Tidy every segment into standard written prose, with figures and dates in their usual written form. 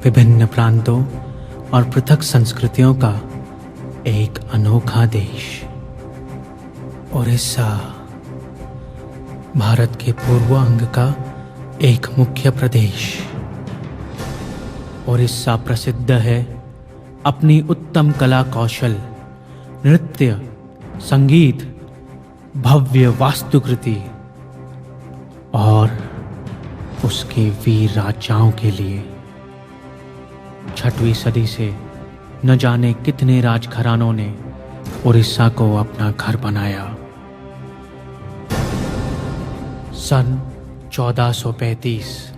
विभिन्न प्रांतों और पृथक संस्कृतियों का एक अनोखा देश। उड़ीसा भारत के पूर्व अंग का एक मुख्य प्रदेश। उड़ीसा प्रसिद्ध है अपनी उत्तम कला कौशल, नृत्य, संगीत, भव्य वास्तुकृति और उसके वीर राजाओं के लिए। 6वीं सदी से न जाने कितने राजघरानों ने उड़ीसा को अपना घर बनाया। सन 1435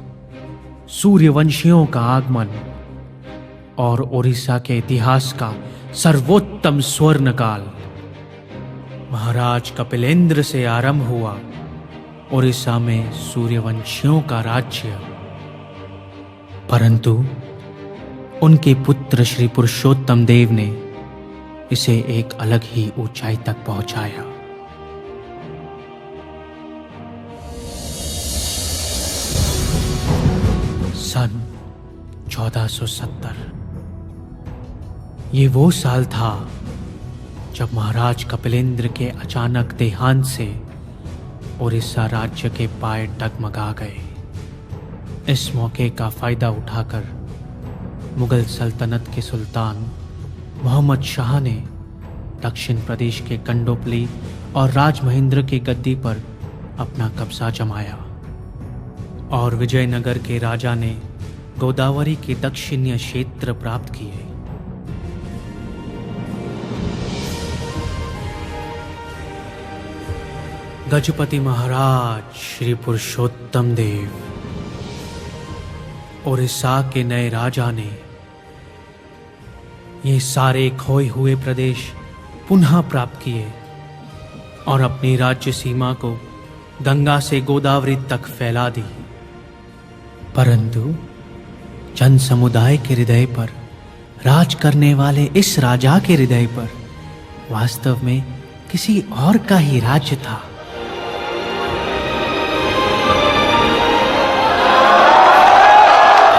सूर्यवंशियों का आगमन और उड़ीसा के इतिहास का सर्वोत्तम स्वर्ण काल महाराज कपिलेंद्र से आरंभ हुआ। उड़ीसा में सूर्यवंशियों का राज्य, परंतु उनके पुत्र श्री पुरुषोत्तम देव ने इसे एक अलग ही ऊंचाई तक पहुंचाया। सन 1470 ये वो साल था जब महाराज कपिलेंद्र के अचानक देहांत से उड़ीसा राज्य के पाए डगमगा गए। इस मौके का फायदा उठाकर मुगल सल्तनत के सुल्तान मोहम्मद शाह ने दक्षिण प्रदेश के कंडोपली और राजमहेंद्र की गद्दी पर अपना कब्जा जमाया और विजयनगर के राजा ने गोदावरी के दक्षिणीय क्षेत्र प्राप्त किए। गजपति महाराज श्री पुरुषोत्तम देव उड़ीसा के नए राजा ने ये सारे खोए हुए प्रदेश पुनः प्राप्त किए और अपनी राज्य सीमा को गंगा से गोदावरी तक फैला दी। परंतु जन समुदाय के हृदय पर राज करने वाले इस राजा के हृदय पर वास्तव में किसी और का ही राज्य था।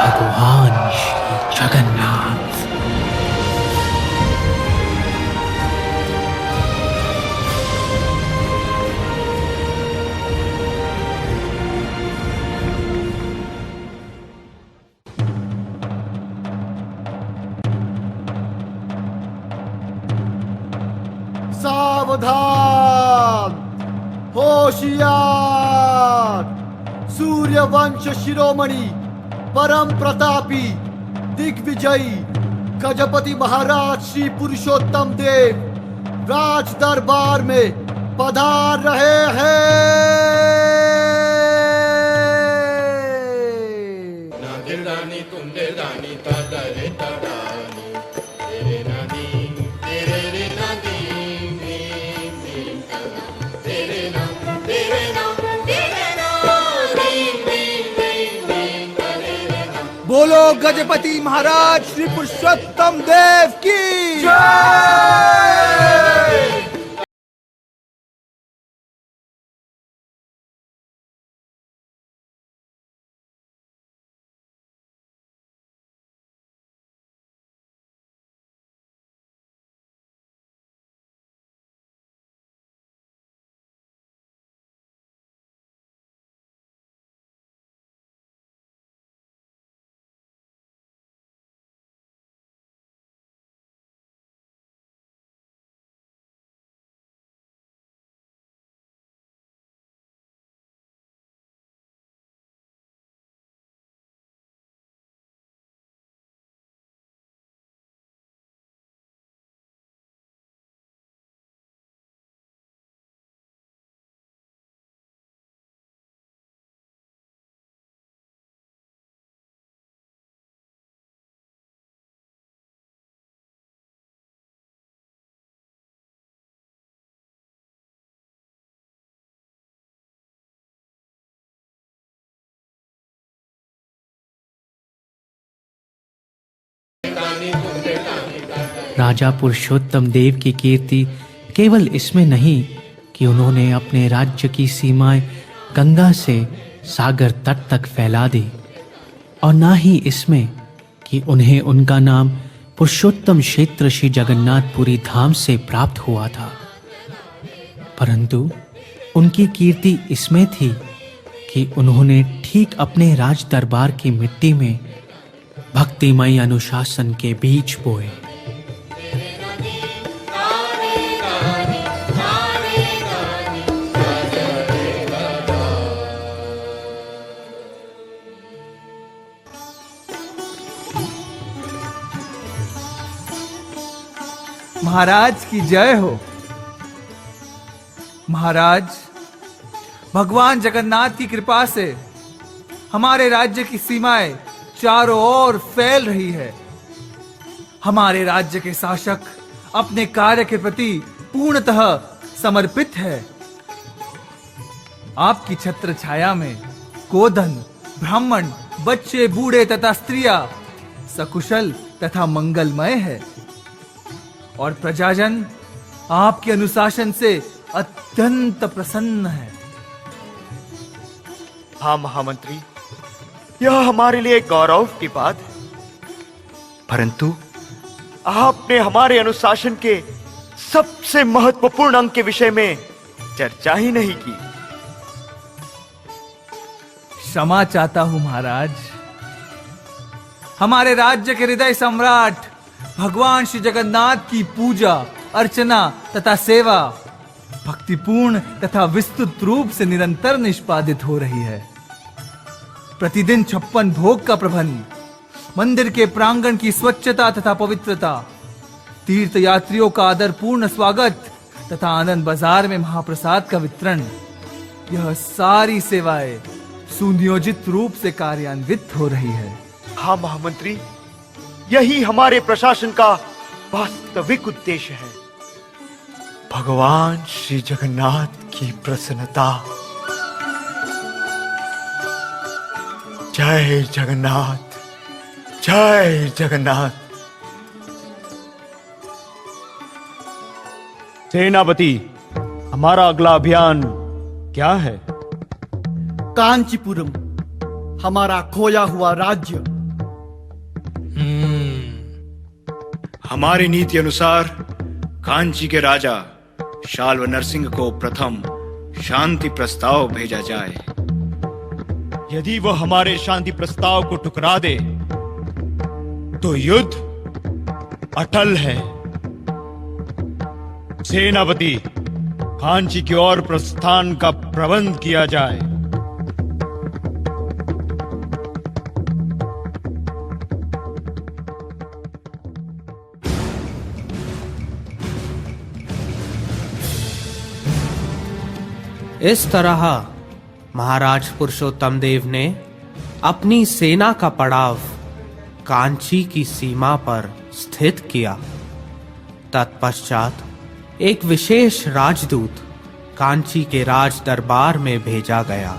भगवान श्री जगन्नाथ। सावधान, होशियार। सूर्यवंश शिरोमणि परम प्रतापी दिग्विजयी गजपति महाराज श्री पुरुषोत्तम देव राज दरबार में पधार रहे हैं। बोलो गजपति महाराज श्री पुरुषोत्तम देव की जय। राजा पुरुषोत्तम देव की कीर्ति केवल इसमें नहीं कि उन्होंने अपने राज्य की सीमाएं गंगा से सागर तट तक फैला दी, और ना ही इसमें कि उन्हें उनका नाम पुरुषोत्तम क्षेत्र श्री जगन्नाथपुरी धाम से प्राप्त हुआ था, परंतु उनकी कीर्ति इसमें थी कि उन्होंने ठीक अपने राज दरबार की मिट्टी में भक्तिमय अनुशासन के बीज बोए। महाराज की जय हो। महाराज, भगवान जगन्नाथ की कृपा से हमारे राज्य की सीमाएं चारों ओर फैल रही है। हमारे राज्य के शासक अपने कार्य के प्रति पूर्णतः समर्पित है। आपकी छत्र छाया में गोधन, ब्राह्मण, बच्चे, बूढ़े तथा स्त्रियां सकुशल तथा मंगलमय है और प्रजाजन आपके अनुशासन से अत्यंत प्रसन्न है। हाँ महामंत्री, यह हमारे लिए गौरव की बात है, परंतु आपने हमारे अनुशासन के सबसे महत्वपूर्ण अंग के विषय में चर्चा ही नहीं की। क्षमा चाहता हूं महाराज। हमारे राज्य के हृदय सम्राट भगवान श्री जगन्नाथ की पूजा, अर्चना तथा सेवा भक्तिपूर्ण तथा विस्तृत रूप से निरंतर निष्पादित हो रही है। प्रतिदिन 56 भोग का प्रबंध, मंदिर के प्रांगण की स्वच्छता तथा पवित्रता, तीर्थ यात्रियों का आदरपूर्ण स्वागत तथा आनंद बाजार में महाप्रसाद का वितरण, यह सारी सेवाएं सुनियोजित रूप से कार्यान्वित हो रही है। हाँ महामंत्री, यही हमारे प्रशासन का वास्तविक उद्देश्य है। भगवान श्री जगन्नाथ की प्रसन्नता। जय जगन्नाथ, जय जगन्नाथ। सेनापति, हमारा अगला अभियान क्या है? कांचीपुरम, हमारा खोया हुआ राज्य। हमारी नीति अनुसार कांची के राजा शाल्व नरसिंह को प्रथम शांति प्रस्ताव भेजा जाए। यदि वह हमारे शांति प्रस्ताव को ठुकरा दे तो युद्ध अटल है। सेनापति, कांची की ओर प्रस्थान का प्रबंध किया जाए। इस तरह महाराज पुरुषोत्तम देव ने अपनी सेना का पड़ाव कांची की सीमा पर स्थित किया। तत्पश्चात एक विशेष राजदूत कांची के राज दरबार में भेजा गया।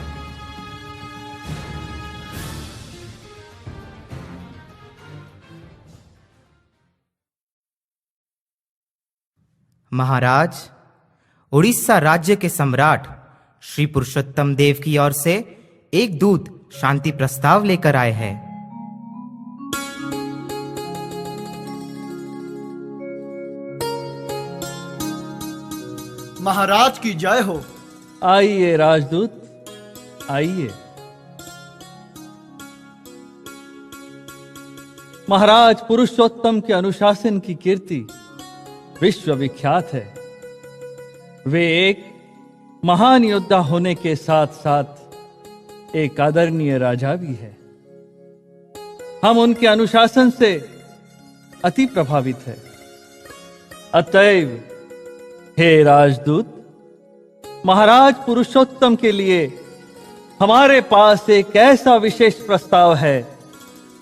महाराज, उड़ीसा राज्य के सम्राट श्री पुरुषोत्तम देव की ओर से एक दूत शांति प्रस्ताव लेकर आए हैं। महाराज की जय हो। आइए राजदूत, आइए। महाराज पुरुषोत्तम के अनुशासन की कीर्ति विश्व विख्यात है। वे एक महान योद्धा होने के साथ साथ एक आदरणीय राजा भी है। हम उनके अनुशासन से अति प्रभावित हैं। अतएव हे राजदूत, महाराज पुरुषोत्तम के लिए हमारे पास एक ऐसा विशेष प्रस्ताव है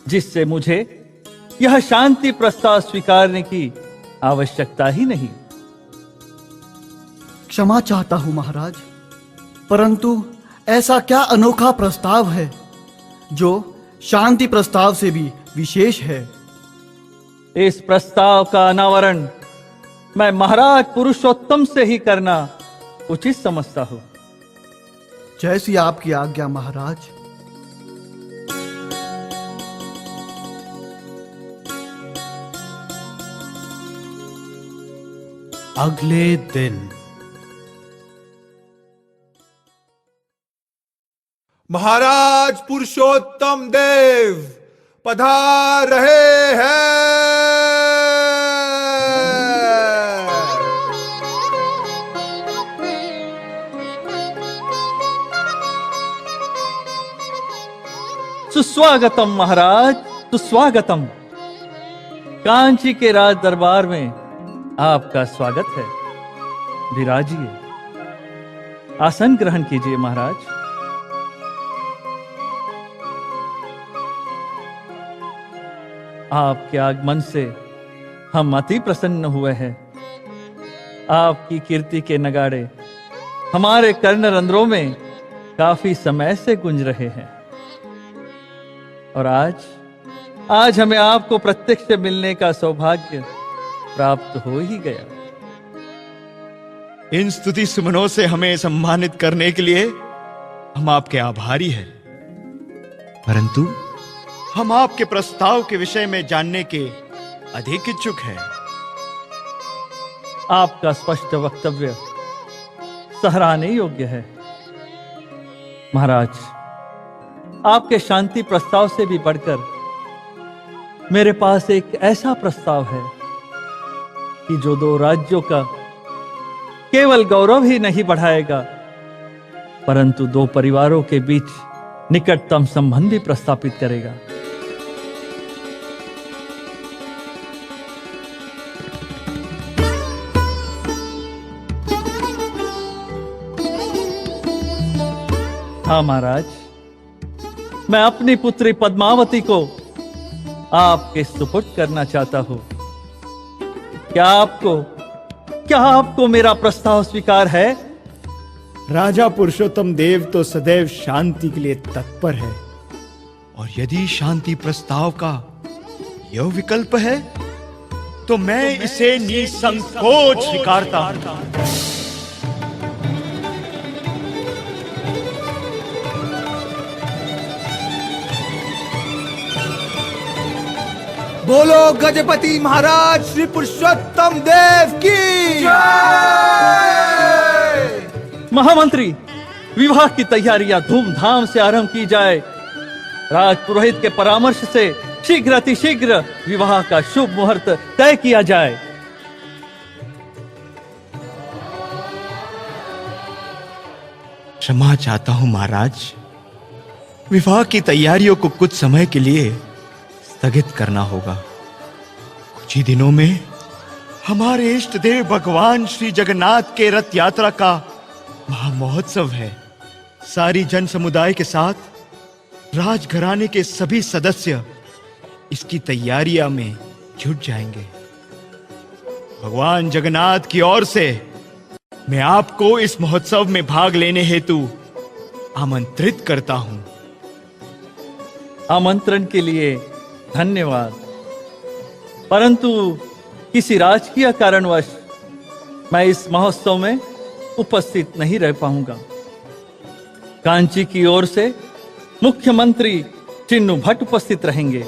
जिससे मुझे यह शांति प्रस्ताव स्वीकारने की आवश्यकता ही नहीं। क्षमा चाहता हूं महाराज, परंतु ऐसा क्या अनोखा प्रस्ताव है जो शांति प्रस्ताव से भी विशेष है? इस प्रस्ताव का अनावरण मैं महाराज पुरुषोत्तम से ही करना उचित समझता हूं। जैसी आपकी आज्ञा महाराज। अगले दिन महाराज पुरुषोत्तम देव पधार रहे हैं। सुस्वागतम महाराज, सुस्वागतम। कांची के राज दरबार में आपका स्वागत है। विराजिए, आसन ग्रहण कीजिए महाराज। आपके आगमन से हम अति प्रसन्न हुए हैं। आपकी कीर्ति के नगाड़े हमारे कर्णरंध्रों में काफी समय से गूंज रहे हैं और आज हमें आपको प्रत्यक्ष मिलने का सौभाग्य प्राप्त हो ही गया। इन स्तुति सुमनों से हमें सम्मानित करने के लिए हम आपके आभारी हैं, परंतु हम आपके प्रस्ताव के विषय में जानने के अधिक इच्छुक हैं। आपका स्पष्ट वक्तव्य सराहने योग्य है महाराज। आपके शांति प्रस्ताव से भी बढ़कर मेरे पास एक ऐसा प्रस्ताव है कि जो दो राज्यों का केवल गौरव ही नहीं बढ़ाएगा, परंतु दो परिवारों के बीच निकटतम संबंध भी प्रस्थापित करेगा। हाँ महाराज, मैं अपनी पुत्री पद्मावती को आपके सुपुर्द करना चाहता हूं। क्या आपको मेरा प्रस्ताव स्वीकार है? राजा पुरुषोत्तम देव तो सदैव शांति के लिए तत्पर है, और यदि शांति प्रस्ताव का यह विकल्प है तो मैं इसे निसंकोच स्वीकारता हूं। बोलो गजपति महाराज श्री पुरुषोत्तम देव की जय। महामंत्री, विवाह की तैयारियां धूमधाम से आरंभ की जाए। राजपुरोहित के परामर्श से शीघ्र अतिशीघ्र विवाह का शुभ मुहूर्त तय किया जाए। क्षमा चाहता हूं महाराज, विवाह की तैयारियों को कुछ समय के लिए स्थगित करना होगा। कुछ ही दिनों में हमारे इष्ट देव भगवान श्री जगन्नाथ के रथ यात्रा का महामहोत्सव है। सारी जन समुदाय के साथ राजघराने के सभी सदस्य इसकी तैयारियां में जुट जाएंगे। भगवान जगन्नाथ की ओर से मैं आपको इस महोत्सव में भाग लेने हेतु आमंत्रित करता हूं। आमंत्रण के लिए धन्यवाद, परंतु किसी राजकीय कारणवश मैं इस महोत्सव में उपस्थित नहीं रह पाऊंगा। कांची की ओर से मुख्यमंत्री चिन्नू भट्ट उपस्थित रहेंगे।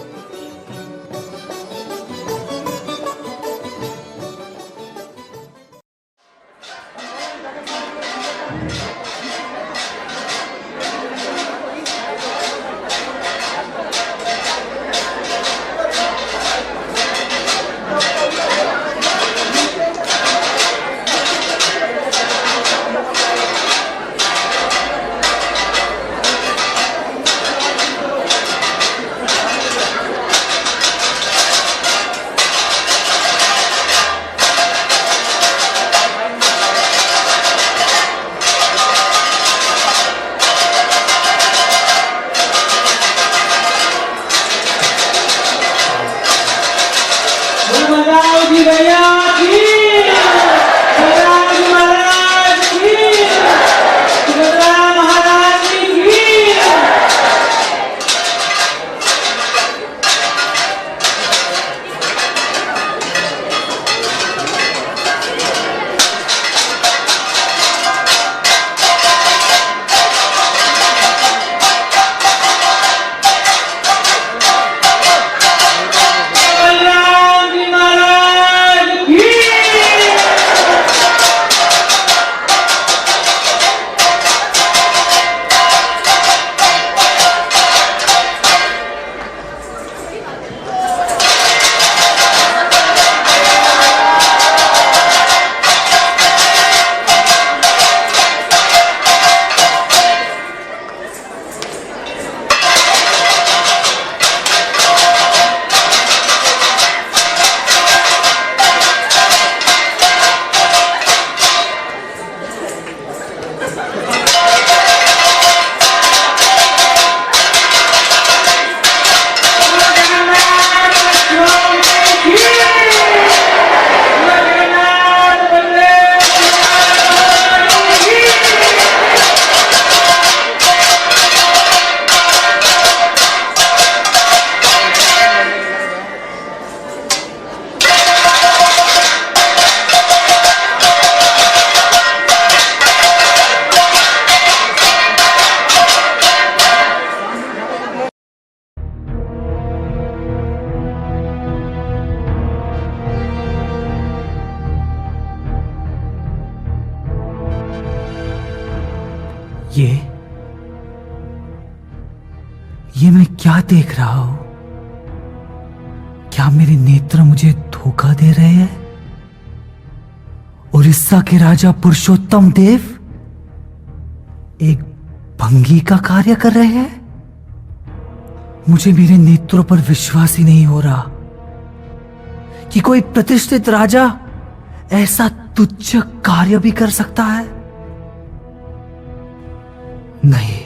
ये मैं क्या देख रहा हूं? क्या मेरे नेत्र मुझे धोखा दे रहे हैं? उड़ीसा के राजा पुरुषोत्तम देव एक भंगी का कार्य कर रहे हैं? मुझे मेरे नेत्रों पर विश्वास ही नहीं हो रहा कि कोई प्रतिष्ठित राजा ऐसा तुच्छ कार्य भी कर सकता है। नहीं,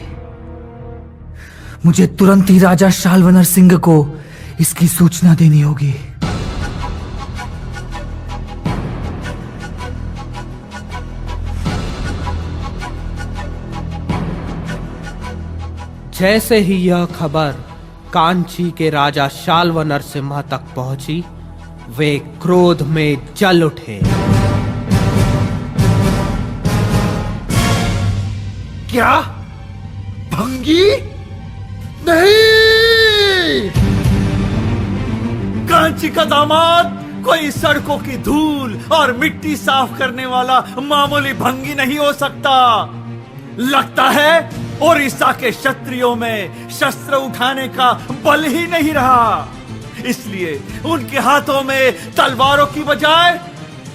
मुझे तुरंत ही राजा शाल्वनर सिंह को इसकी सूचना देनी होगी। जैसे ही यह खबर कांची के राजा शाल्व नरसिम्हा तक पहुंची, वे क्रोध में जल उठे। क्या भंगी? नहीं, कांची का दामाद कोई सड़कों की धूल और मिट्टी साफ करने वाला मामूली भंगी नहीं हो सकता। लगता है ओडिशा के क्षत्रियों में शस्त्र उठाने का बल ही नहीं रहा, इसलिए उनके हाथों में तलवारों की बजाय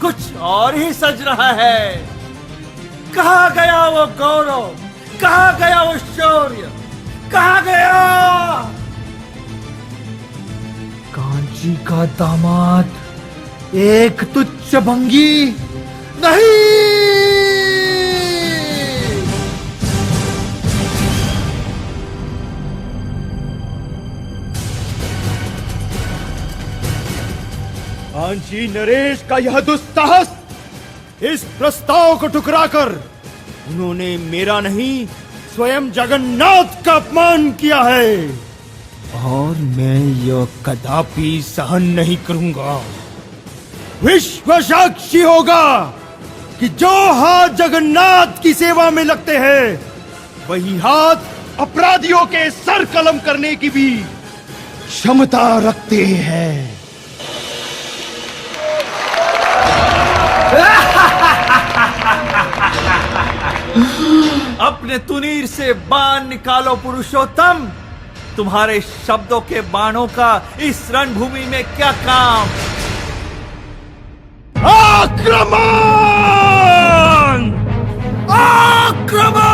कुछ और ही सज रहा है। कहां गया वो गौरव? कहां गया वो शौर्य? कहां गया? कांची का दामाद एक तुच्छ भंगी नहीं। कांची नरेश का यह दुस्साहस, इस प्रस्ताव को ठुकराकर उन्होंने मेरा नहीं स्वयं जगन्नाथ का अपमान किया है, और मैं यह कदापि सहन नहीं करूंगा। विश्व साक्षी होगा कि जो हाथ जगन्नाथ की सेवा में लगते हैं, वही हाथ अपराधियों के सर कलम करने की भी क्षमता रखते हैं। अपने तुनीर से बाण निकालो पुरुषोत्तम। तुम्हारे शब्दों के बाणों का इस रणभूमि में क्या काम? आक्रमण! आक्रमण!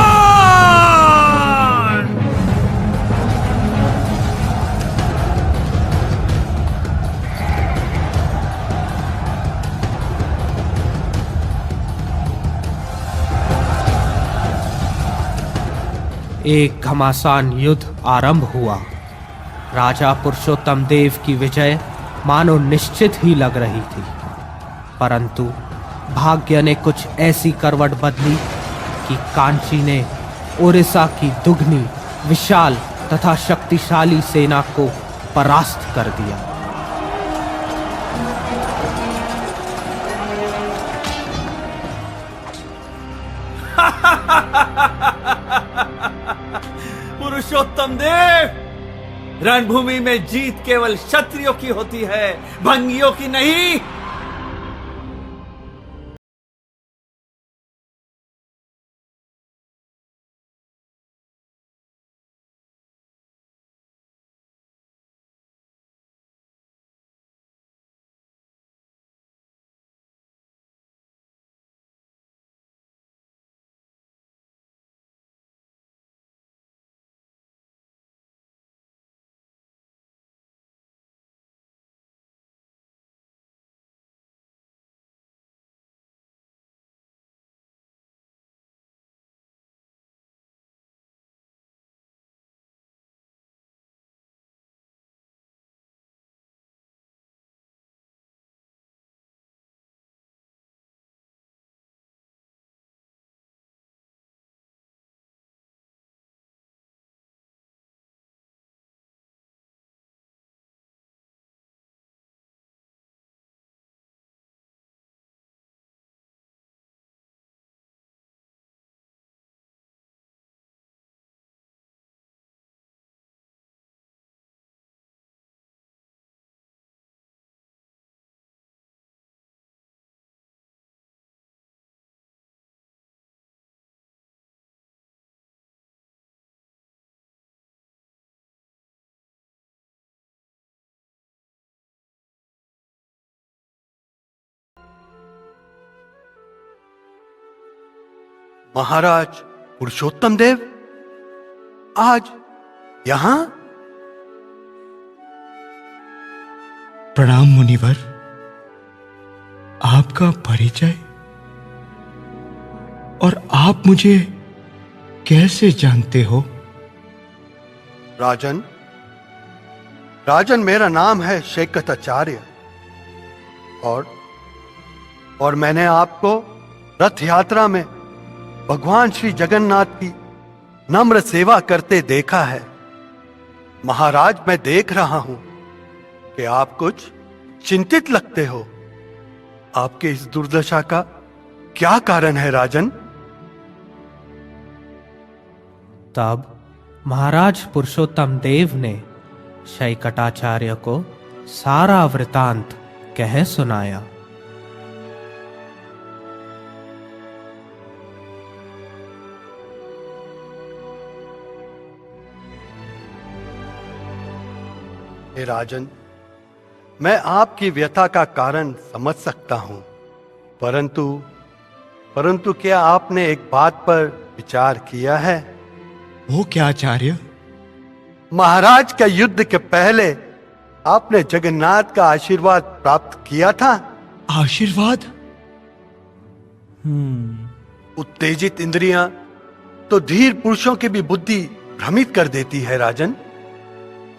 एक घमासान युद्ध आरंभ हुआ। राजा पुरुषोत्तम देव की विजय मानो निश्चित ही लग रही थी, परंतु भाग्य ने कुछ ऐसी करवट बदली कि कांची ने ओडिशा की दुगनी विशाल तथा शक्तिशाली सेना को परास्त कर दिया। पुरुषोत्तम देव, रणभूमि में जीत केवल क्षत्रियों की होती है, भंगियों की नहीं। महाराज पुरुषोत्तम देव आज यहां? प्रणाम मुनिवर। आपका परिचय और आप मुझे कैसे जानते हो? राजन, मेरा नाम है शैकताचार्य और मैंने आपको रथ यात्रा में भगवान श्री जगन्नाथ की नम्र सेवा करते देखा है। महाराज, मैं देख रहा हूं कि आप कुछ चिंतित लगते हो। आपके इस दुर्दशा का क्या कारण है राजन? तब महाराज पुरुषोत्तम देव ने शैकटाचार्य को सारा वृतांत कह सुनाया। हे राजन, मैं आपकी व्यथा का कारण समझ सकता हूं, परंतु क्या आपने एक बात पर विचार किया है? वो क्या आचार्य? महाराज का युद्ध के पहले आपने जगन्नाथ का आशीर्वाद प्राप्त किया था। आशीर्वाद? उत्तेजित इंद्रियां तो धीर पुरुषों की भी बुद्धि भ्रमित कर देती है राजन,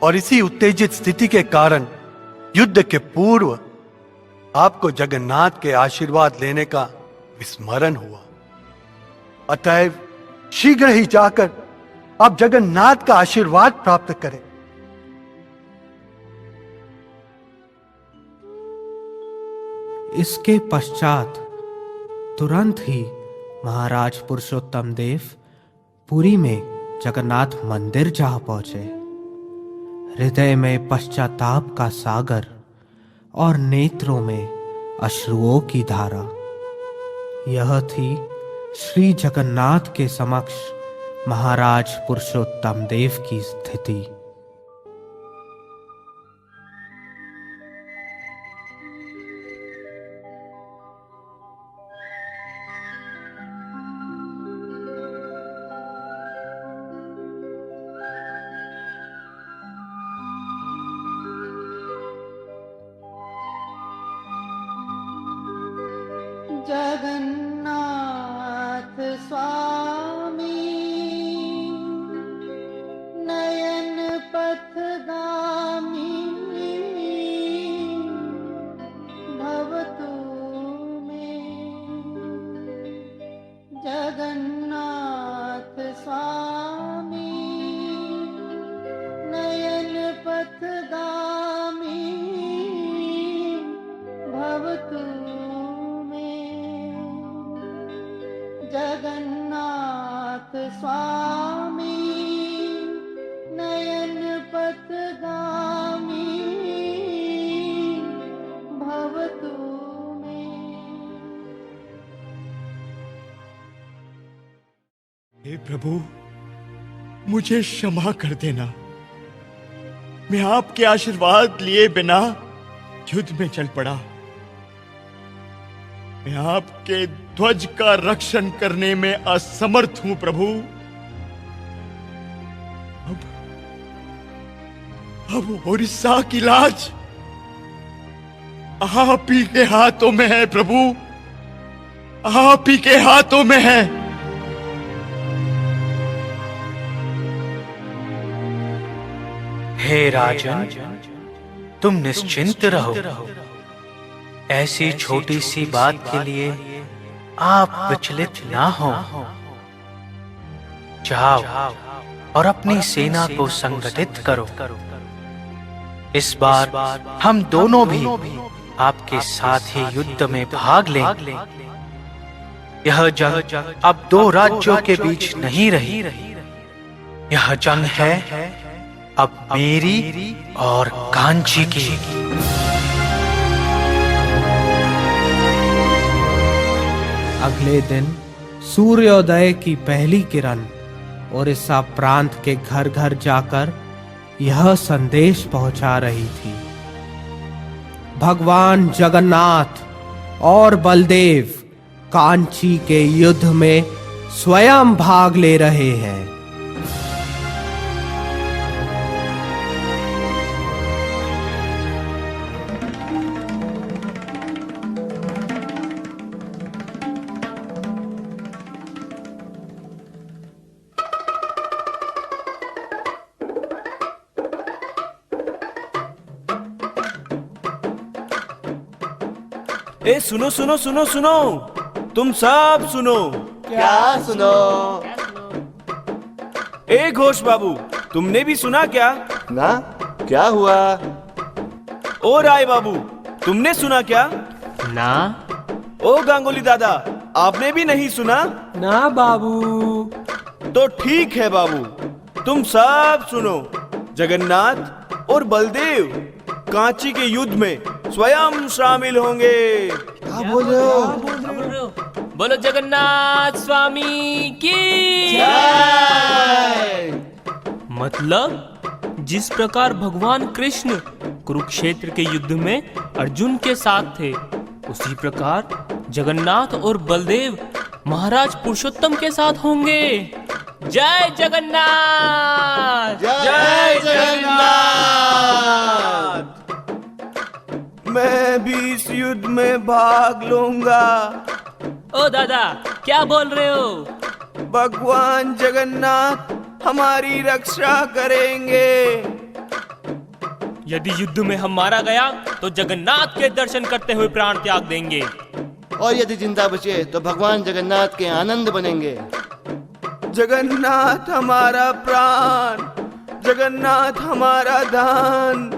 और इसी उत्तेजित स्थिति के कारण युद्ध के पूर्व आपको जगन्नाथ के आशीर्वाद लेने का विस्मरण हुआ। अतएव शीघ्र ही जाकर आप जगन्नाथ का आशीर्वाद प्राप्त करें। इसके पश्चात तुरंत ही महाराज पुरुषोत्तम देव पुरी में जगन्नाथ मंदिर जा पहुंचे। हृदय में पश्चाताप का सागर और नेत्रों में अश्रुओं की धारा। यह थी श्री जगन्नाथ के समक्ष महाराज पुरुषोत्तम देव की स्थिति। जगन्नाथ स्वामी नयन पथगामी भवतु में। जगन्नाथ स्वामी नयन पथगामी भवतु। जगन्नाथ स्वामी नयन पथगामी भवतु में। हे प्रभु, मुझे क्षमा कर देना। मैं आपके आशीर्वाद लिए बिना युद्ध में चल पड़ा। मैं आपके ध्वज का रक्षण करने में असमर्थ हूं प्रभु। अब उड़ीसा की लाज आप ही के हाथों में है प्रभु, आप ही के हाथों में है। हे राजन, तुम निश्चिंत रहो। ऐसी छोटी सी बात के लिए आप विचलित ना हो। जाओ और अपनी सेना को संगठित करो। इस बार हम दोनों भी आपके साथ ही युद्ध में भाग लेंगे। यह जंग अब दो राज्यों के बीच नहीं रही। यह जंग है अब मेरी और कांची की। अगले दिन सूर्योदय की पहली किरण ओडिशा प्रांत के घर घर जाकर यह संदेश पहुंचा रही थी। भगवान जगन्नाथ और बलदेव कांची के युद्ध में स्वयं भाग ले रहे हैं। ए सुनो सुनो सुनो सुनो, तुम सब सुनो। क्या सुनो? ए घोष बाबू, तुमने भी सुना क्या? ना, क्या हुआ? ओ राय बाबू, तुमने सुना क्या? ना। ओ गांगुली दादा, आपने भी नहीं सुना? ना बाबू। तो ठीक है बाबू, तुम सब सुनो। जगन्नाथ और बलदेव कांची के युद्ध में स्वयं शामिल होंगे। क्या बोल रहे हो? बोलो जगन्नाथ स्वामी की मतलब जिस प्रकार भगवान कृष्ण कुरुक्षेत्र के युद्ध में अर्जुन के साथ थे, उसी प्रकार जगन्नाथ और बलदेव महाराज पुरुषोत्तम के साथ होंगे। जय जगन्नाथ! जय जगन्नाथ! मैं भी इस युद्ध में भाग लूंगा। ओ दादा, क्या बोल रहे हो? भगवान जगन्नाथ हमारी रक्षा करेंगे। यदि युद्ध में हम मारा गया तो जगन्नाथ के दर्शन करते हुए प्राण त्याग देंगे। और यदि जिंदा बचे तो भगवान जगन्नाथ के आनंद बनेंगे। जगन्नाथ हमारा प्राण, जगन्नाथ हमारा धन।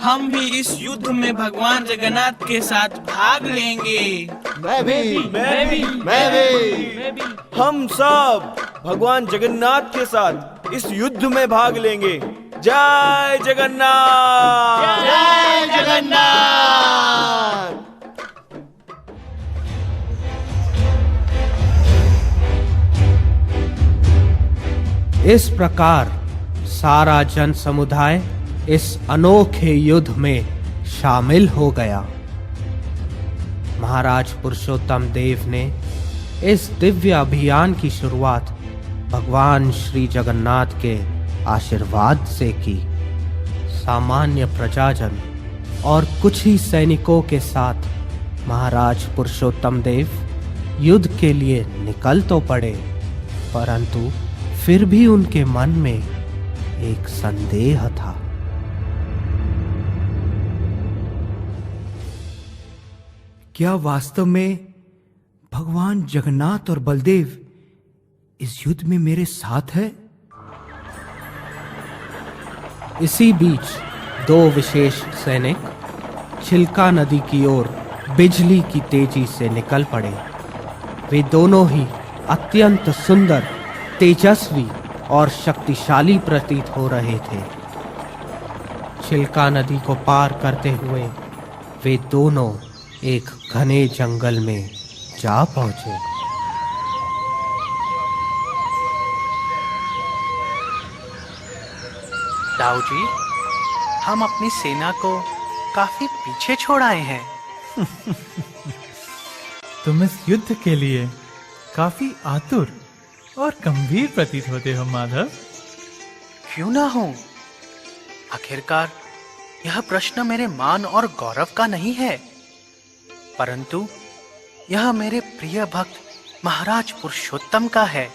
हम भी इस युद्ध में भगवान जगन्नाथ के साथ भाग लेंगे। मैं भी। हम सब भगवान जगन्नाथ के साथ इस युद्ध में भाग लेंगे। जय जगन्नाथ! जय जगन्नाथ! इस प्रकार सारा जन समुदाय इस अनोखे युद्ध में शामिल हो गया। महाराज पुरुषोत्तम देव ने इस दिव्य अभियान की शुरुआत भगवान श्री जगन्नाथ के आशीर्वाद से की। सामान्य प्रजाजन और कुछ ही सैनिकों के साथ महाराज पुरुषोत्तम देव युद्ध के लिए निकल तो पड़े, परंतु फिर भी उनके मन में एक संदेह था। क्या वास्तव में भगवान जगन्नाथ और बलदेव इस युद्ध में मेरे साथ है? इसी बीच दो विशेष सैनिक छिलका नदी की ओर बिजली की तेजी से निकल पड़े। वे दोनों ही अत्यंत सुंदर, तेजस्वी और शक्तिशाली प्रतीत हो रहे थे। छिलका नदी को पार करते हुए वे दोनों एक घने जंगल में जा पहुंचे। दाऊ जी, हम अपनी सेना को काफी पीछे छोड़ आए हैं। तुम इस युद्ध के लिए काफी आतुर और गंभीर प्रतीत होते हो माधव। क्यों ना हो? आखिरकार यह प्रश्न मेरे मान और गौरव का नहीं है, परंतु यह मेरे प्रिय भक्त महाराज पुरुषोत्तम का है।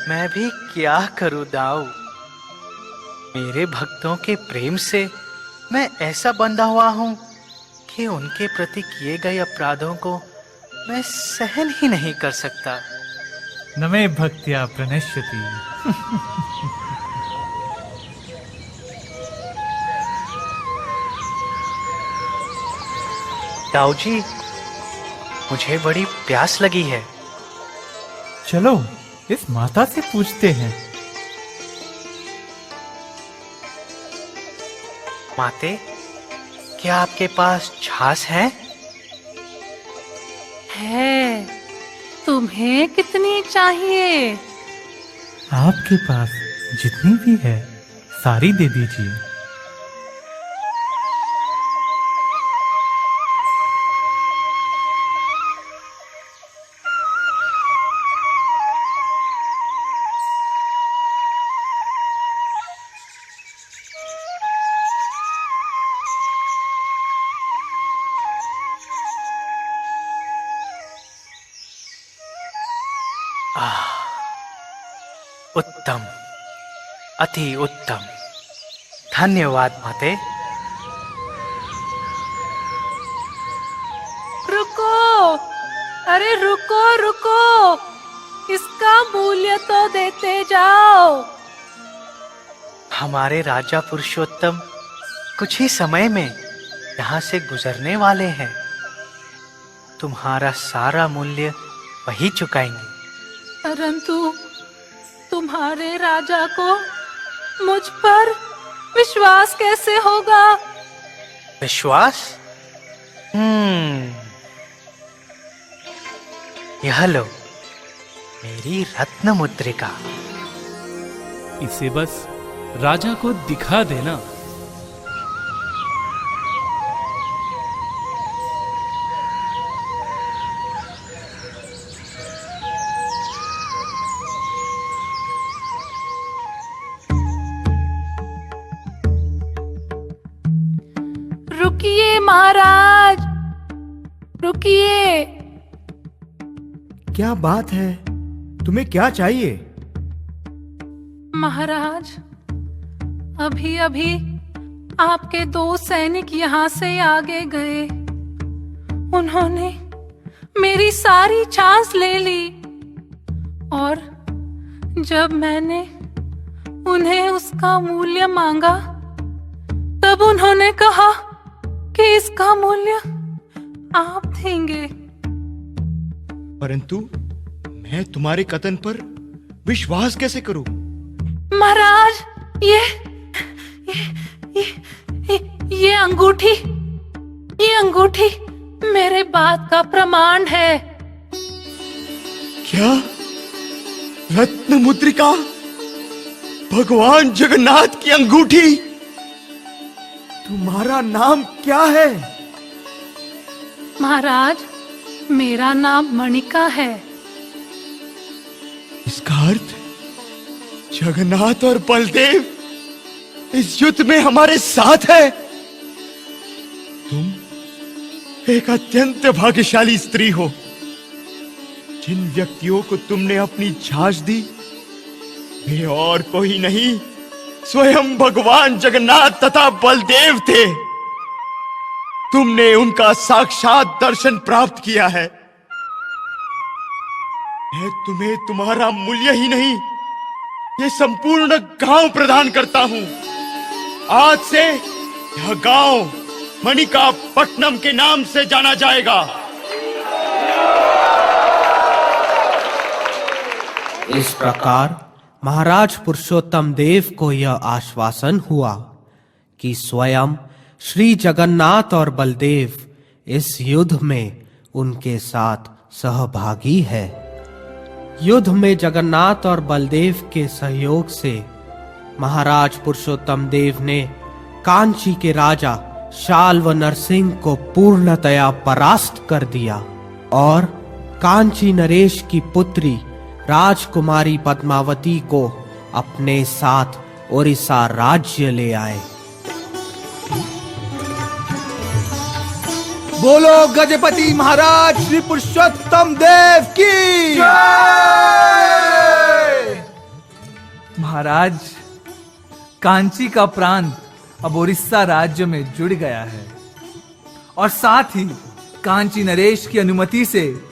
मैं भी क्या करूं दाऊ, मेरे भक्तों के प्रेम से मैं ऐसा बंधा हुआ हूं कि उनके प्रति किए गए अपराधों को मैं सहन ही नहीं कर सकता। नमे भक्त्या प्रणश्यति। दाऊ जी, मुझे बड़ी प्यास लगी है। चलो इस माता से पूछते हैं। माते, क्या आपके पास छाछ है? है। तुम्हें कितनी चाहिए? आपके पास जितनी भी है सारी दे दीजिए। उत्तम, अति उत्तम। धन्यवाद माते। रुको, अरे रुको रुको, इसका मूल्य तो देते जाओ। हमारे राजा पुरुषोत्तम कुछ ही समय में यहाँ से गुजरने वाले हैं। तुम्हारा सारा मूल्य वही चुकाएंगे। परंतु तुम्हारे राजा को मुझ पर विश्वास कैसे होगा? विश्वास? यह लो मेरी रत्न मुद्रिका। इसे बस राजा को दिखा देना। रुकिए महाराज, रुकिए। क्या बात है? तुम्हें क्या चाहिए? महाराज, अभी अभी आपके 2 सैनिक यहाँ से आगे गए। उन्होंने मेरी सारी छाछ ले ली और जब मैंने उन्हें उसका मूल्य मांगा तब उन्होंने कहा कि इसका मूल्य आप देंगे। परंतु मैं तुम्हारे कथन पर विश्वास कैसे करूं? महाराज, ये अंगूठी मेरे बात का प्रमाण है। क्या? रत्न मुद्रिका? भगवान जगन्नाथ की अंगूठी? तुम्हारा नाम क्या है? महाराज, मेरा नाम मणिका है। इसका अर्थ जगन्नाथ और बलदेव इस युद्ध में हमारे साथ है। तुम एक अत्यंत भाग्यशाली स्त्री हो। जिन व्यक्तियों को तुमने अपनी छाछ दी वे और कोई नहीं, स्वयं भगवान जगन्नाथ तथा बलदेव थे। तुमने उनका साक्षात दर्शन प्राप्त किया है। मैं तुम्हें तुम्हारा मूल्य ही नहीं, ये संपूर्ण गांव प्रदान करता हूं। आज से यह गांव मणिका पट्टनम के नाम से जाना जाएगा। इस प्रकार महाराज पुरुषोत्तम देव को यह आश्वासन हुआ कि स्वयं श्री जगन्नाथ और बलदेव इस युद्ध में उनके साथ सहभागी है। युद्ध में जगन्नाथ और बलदेव के सहयोग से महाराज पुरुषोत्तम देव ने कांची के राजा शाल्व नरसिंह को पूर्णतया परास्त कर दिया और कांची नरेश की पुत्री राजकुमारी पद्मावती को अपने साथ ओडिशा राज्य ले आए। बोलो गजपति महाराज श्री पुरुषोत्तम देव की जय। महाराज, कांची का प्रांत अब उड़ीसा राज्य में जुड़ गया है और साथ ही कांची नरेश की अनुमति से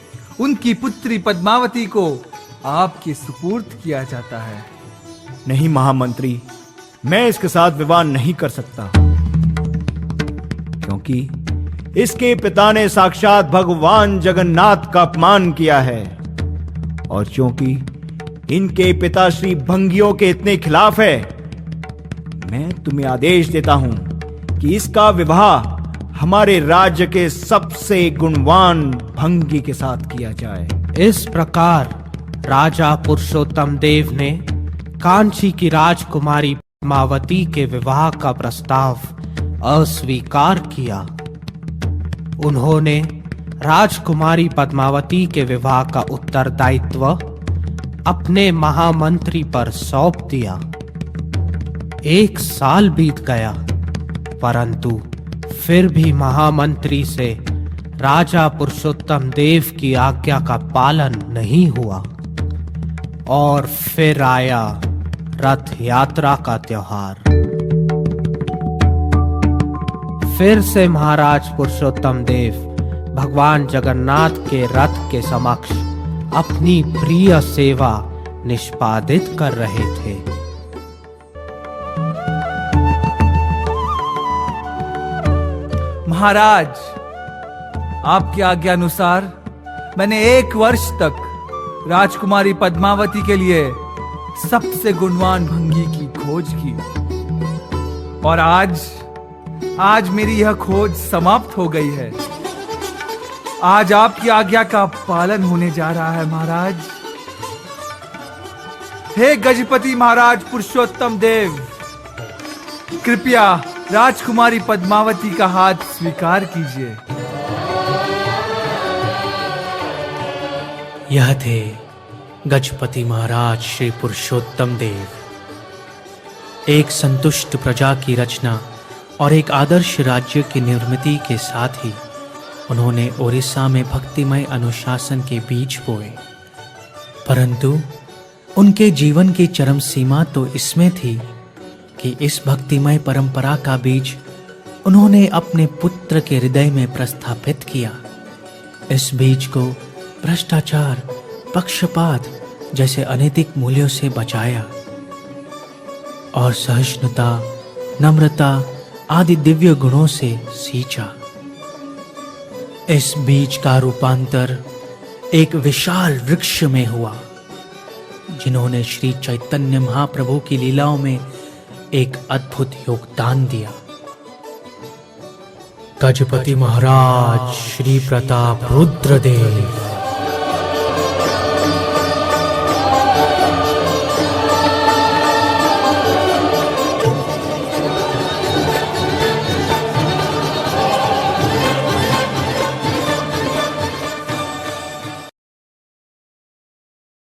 उनकी पुत्री पद्मावती को आपके सुपुर्द किया जाता है। नहीं महामंत्री, मैं इसके साथ विवाह नहीं कर सकता, क्योंकि इसके पिता ने साक्षात भगवान जगन्नाथ का अपमान किया है और क्योंकि इनके पिता श्री भंगियों के इतने खिलाफ है, मैं तुम्हें आदेश देता हूं कि इसका विवाह हमारे राज्य के सबसे गुणवान भंगी के साथ किया जाए। इस प्रकार राजा पुरुषोत्तम देव ने कांची की राजकुमारी पद्मावती के विवाह का प्रस्ताव अस्वीकार किया। उन्होंने राजकुमारी पद्मावती के विवाह का उत्तरदायित्व अपने महामंत्री पर सौंप दिया। 1 साल बीत गया, परंतु फिर भी महामंत्री से राजा पुरुषोत्तम देव की आज्ञा का पालन नहीं हुआ। और फिर आया रथ यात्रा का त्योहार। फिर से महाराज पुरुषोत्तम देव भगवान जगन्नाथ के रथ के समक्ष अपनी प्रिय सेवा निष्पादित कर रहे थे। महाराज, आपकी आज्ञा अनुसार मैंने 1 वर्ष तक राजकुमारी पद्मावती के लिए सबसे गुणवान भंगी की खोज की, और आज मेरी यह खोज समाप्त हो गई है। आज आपकी आज्ञा का पालन होने जा रहा है महाराज। हे गजपति महाराज पुरुषोत्तम देव, कृपया राजकुमारी पद्मावती का हाथ स्वीकार कीजिए। यह थे गजपति महाराज श्री पुरुषोत्तम देव। एक संतुष्ट प्रजा की रचना और एक आदर्श राज्य की निर्मिति के साथ ही उन्होंने ओडिशा में भक्तिमय अनुशासन के बीज बोए। परंतु उनके जीवन की चरम सीमा तो इसमें थी कि इस भक्तिमय परंपरा का बीज उन्होंने अपने पुत्र के हृदय में प्रस्थापित किया। इस बीज को भ्रष्टाचार, पक्षपात जैसे अनैतिक मूल्यों से बचाया और सहिष्णुता, नम्रता आदि दिव्य गुणों से सींचा। इस बीज का रूपांतर एक विशाल वृक्ष में हुआ, जिन्होंने श्री चैतन्य महाप्रभु की लीलाओं में एक अद्भुत योगदान दिया। गजपति महाराज श्री प्रताप रुद्रदेव।